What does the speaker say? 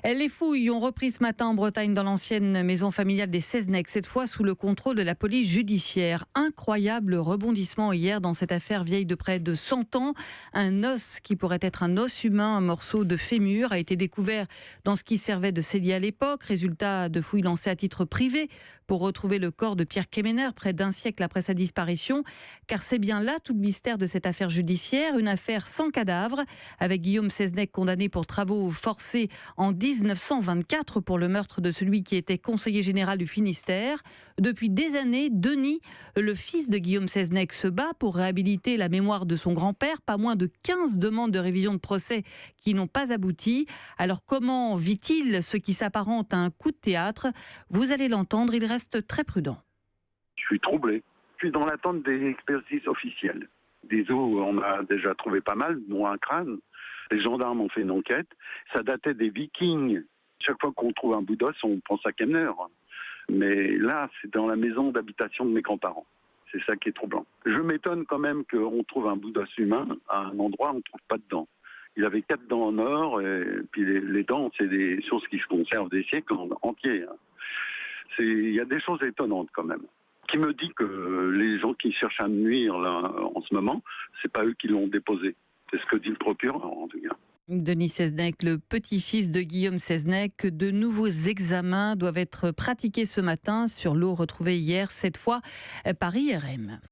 Les fouilles ont repris ce matin en Bretagne dans l'ancienne maison familiale des Seznec, cette fois sous le contrôle de la police judiciaire. Incroyable rebondissement hier dans cette affaire vieille de près de 100 ans. Un os qui pourrait être un os humain, un morceau de fémur, a été découvert dans ce qui servait de cellier à l'époque. Résultat de fouilles lancées à titre privé pour retrouver le corps de Pierre Quéméner près d'un siècle après sa disparition. Car c'est bien là tout le mystère de cette affaire judiciaire, une affaire sans cadavre, avec Guillaume Seznec condamné pour travaux forcés en 1924 pour le meurtre de celui qui était conseiller général du Finistère. Depuis des années, Denis, le fils de Guillaume Seznec, se bat pour réhabiliter la mémoire de son grand-père. Pas moins de 15 demandes de révision de procès qui n'ont pas abouti. Alors comment vit-il ce qui s'apparente à un coup de théâtre? Vous allez l'entendre, il reste très prudent. Je suis troublé. Je suis dans l'attente des expertises officielles. Des os, on a déjà trouvé pas mal, dont un crâne. Les gendarmes ont fait une enquête. Ça datait des Vikings. Chaque fois qu'on trouve un bout d'os, on pense à Kemner. Mais là, c'est dans la maison d'habitation de mes grands-parents. C'est ça qui est troublant. Je m'étonne quand même qu'on trouve un bout d'os humain à un endroit où on ne trouve pas de dents. Il avait 4 dents en or, et puis les dents, c'est des choses qui se conservent des siècles entiers. Il y a des choses étonnantes quand même. Qui me dit que les gens qui cherchent à me nuire là, en ce moment, c'est pas eux qui l'ont déposé. C'est ce que dit le procureur en tout cas. Denis Seznec, le petit-fils de Guillaume Seznec. De nouveaux examens doivent être pratiqués ce matin sur l'eau retrouvée hier, cette fois par IRM.